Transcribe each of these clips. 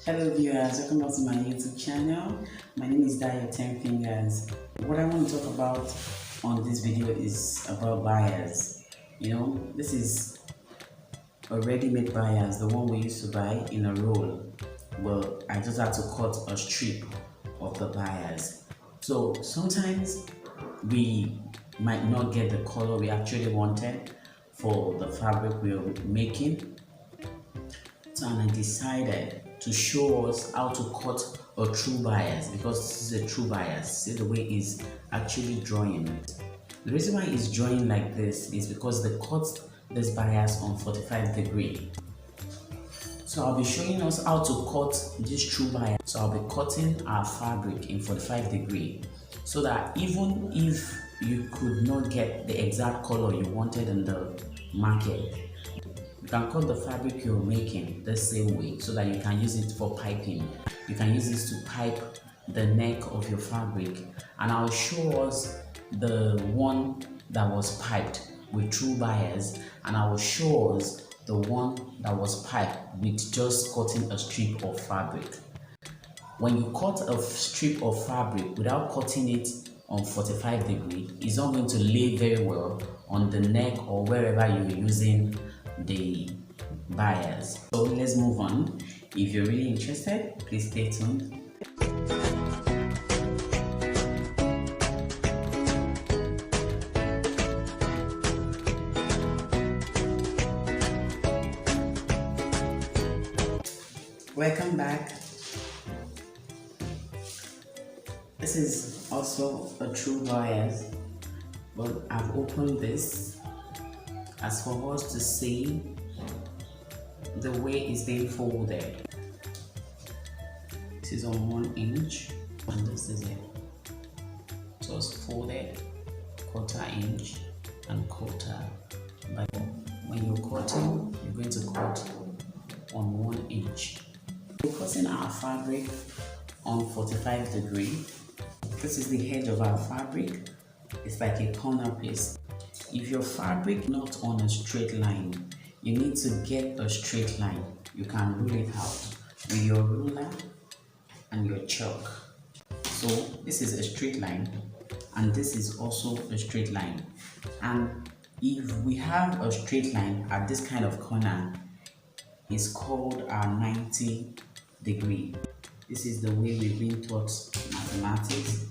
Hello viewers, welcome back to my YouTube channel. My name is Dio 10 Fingers. What I want to talk about on this video is about bias. This is a ready-made bias, the one we used to buy in a roll. Well, I just had to cut a strip of the bias. So sometimes we might not get the color we actually wanted for the fabric we are making. So I decided to show us how to cut a true bias, because this is a true bias. See the way it's actually drawing. The reason why it's drawing like this is because they cut this bias on 45 degree. So I'll be showing us how to cut this true bias. So I'll be cutting our fabric in 45 degree, so that even if you could not get the exact color you wanted in the market, you can cut the fabric you're making the same way, so that you can use it for piping. You can use this to pipe the neck of your fabric, and I'll show us the one that was piped with true bias, and I will show us the one that was piped with just cutting a strip of fabric. When you cut a strip of fabric without cutting it on 45 degree, it's not going to lay very well on the neck or wherever you're using the bias. So let's move on. If you're really interested, please stay tuned. Welcome back. This is also a true bias, but I've opened this as for us to see the way it's being folded. This is on 1 inch, and this is it. So it's folded 1/4 inch and 1/4. But when you're cutting, you're going to cut on 1 inch. We're cutting our fabric on 45 degree. This is the edge of our fabric. It's like a corner piece. If your fabric not on a straight line, you need to get a straight line. You can rule it out with your ruler and your chalk. So this is a straight line, and this is also a straight line. And if we have a straight line at this kind of corner, it's called our 90 degree. This is the way we've been taught mathematics.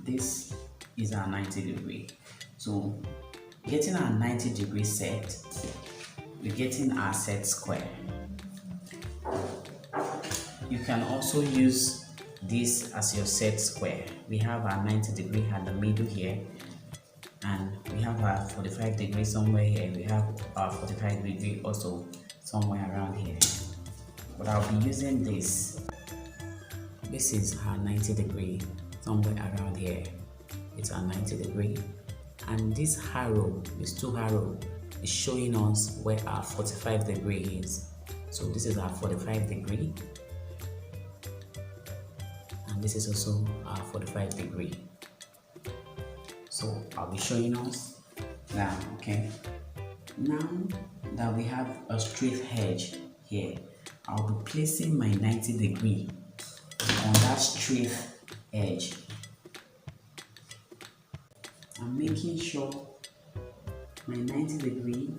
This is our 90 degree. So getting our 90 degree set, we're getting our set square. You can also use this as your set square. We have our 90 degree at the middle here, and we have our 45 degree somewhere here. We have our 45 degree also somewhere around here. But I'll be using this. This is our 90 degree somewhere around here. It's our 90 degree. And this arrow, this 2 arrow, is showing us where our 45 degree is. So this is our 45 degree. And this is also our 45 degree. So I'll be showing us now, okay? Now that we have a straight edge here, I'll be placing my 90 degree on that straight edge. I'm making sure my 90 degree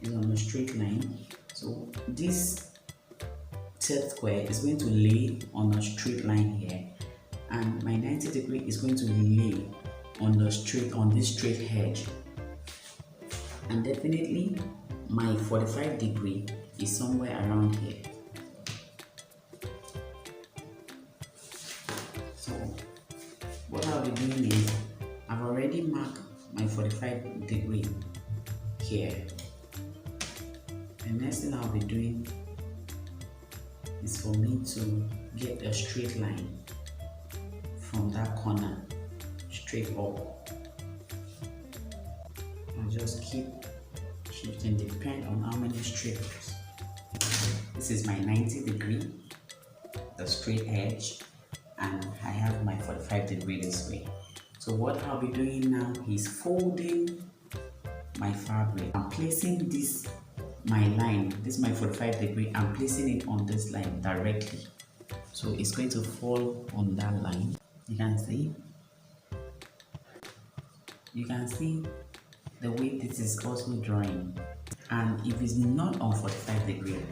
is on a straight line. So this set square is going to lay on a straight line here, and my 90 degree is going to lay on this straight edge. And definitely my 45 degree is somewhere around here. So what I'll be doing is, I've already marked my 45 degree here. The next thing I'll be doing is for me to get a straight line from that corner straight up. I'll just keep shifting, depend on how many strips. This is my 90 degree, the straight edge, and I have my 45 degree this way. So what I'll be doing now is folding my fabric. I'm placing this my line, this is my 45-degree, I'm placing it on this line directly. So it's going to fall on that line. You can see the way this is also drawing. And if it's not on 45-degree,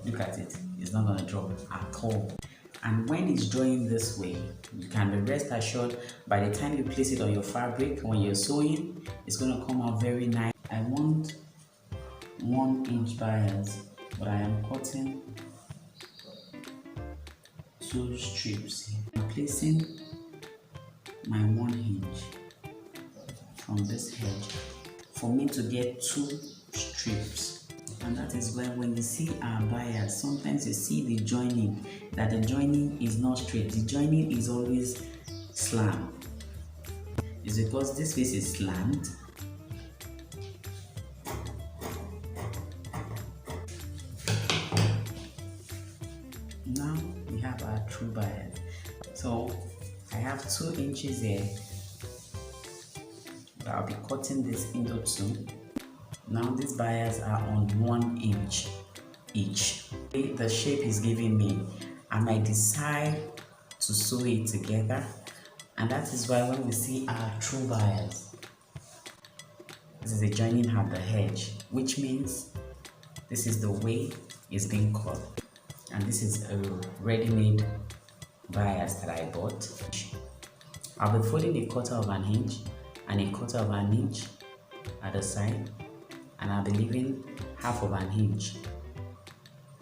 look at it, it's not going to drop at all. And when it's drawing this way, you can be rest assured by the time you place it on your fabric, when you're sewing, it's going to come out very nice. I want 1-inch bias, but I am cutting 2 strips. I'm placing my 1-inch from this edge for me to get 2 strips. And that is why when you see our bias, sometimes you see the joining, that the joining is not straight, the joining is always slant. It's because this face is slant. Now we have our true bias. So I have 2 inches here. I'll be cutting this into 2. Now these bias are on 1 inch each. The shape is giving me, I might decide to sew it together, and that is why when we see our true bias, this is a joining at the edge, which means this is the way it's being cut. And this is a ready-made bias that I bought. I'll be folding a 1/4 inch and a 1/4 inch at the side, and I'll be leaving 1/2 inch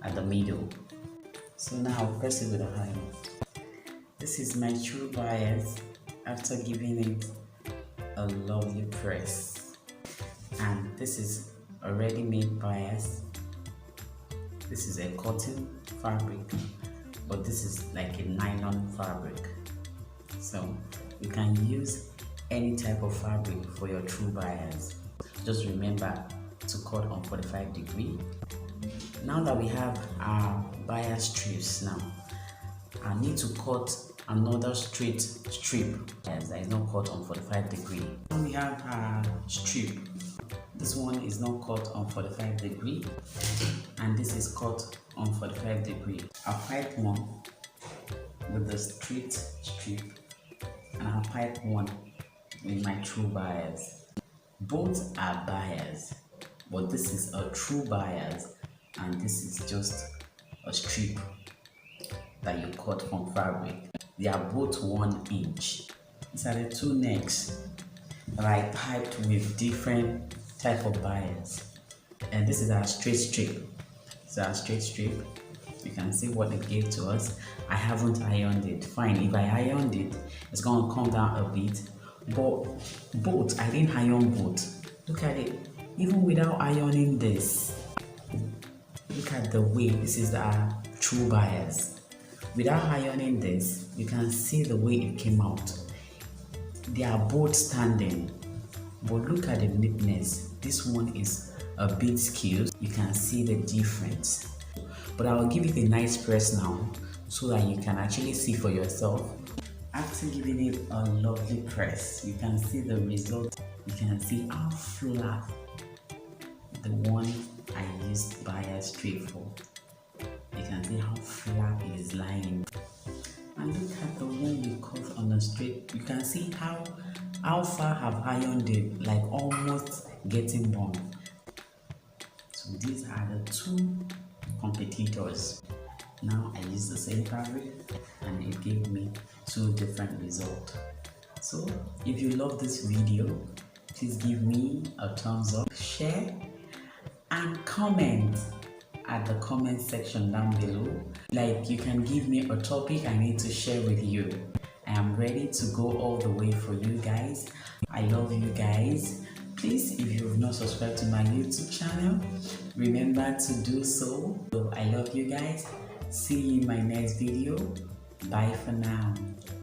at the middle. So now I'll press it with a iron. This is my true bias after giving it a lovely press. And this is a ready-made bias. This is a cotton fabric, but this is like a nylon fabric. So you can use any type of fabric for your true bias. Just remember to cut on 45-degree. Now that we have our bias strips, now I need to cut another straight strip that is not cut on 45-degree. Now we have our strip. This one is not cut on 45-degree, and this is cut on 45-degree. I'll pipe one with the straight strip, and I'll pipe one with my true bias. Both are bias, but this is a true bias, and this is just a strip that you cut from fabric. They are both 1 inch. These are the 2 necks that I piped with different type of bias, and this is our straight strip. So our straight strip, you can see what it gave to us. I haven't ironed it. Fine, if I ironed it, it's gonna come down a bit, but both, I didn't iron both. Look at it, even without ironing this, look at the way this is our true bias. Without ironing this, you can see the way it came out. They are both standing, but look at the neatness. This one is a bit skewed. You can see the difference. But I will give it a nice press now so that you can actually see for yourself. After giving it a lovely press, you can see the result. You can see how flat the one I used bias strip for. You can see how flat it is lying. And look at the one we cut on the straight. You can see how far I've ironed it, like almost getting burned. So these are the 2 competitors. Now I use the same fabric and it gave me 2 different results. So if you love this video, please give me a thumbs up, share, and comment at the comment section down below. Like, you can give me a topic I need to share with you. I am ready to go all the way for you guys. I love you guys. Please, if you have not subscribed to my YouTube channel, remember to do so. I love you guys. See you in my next video. Bye for now.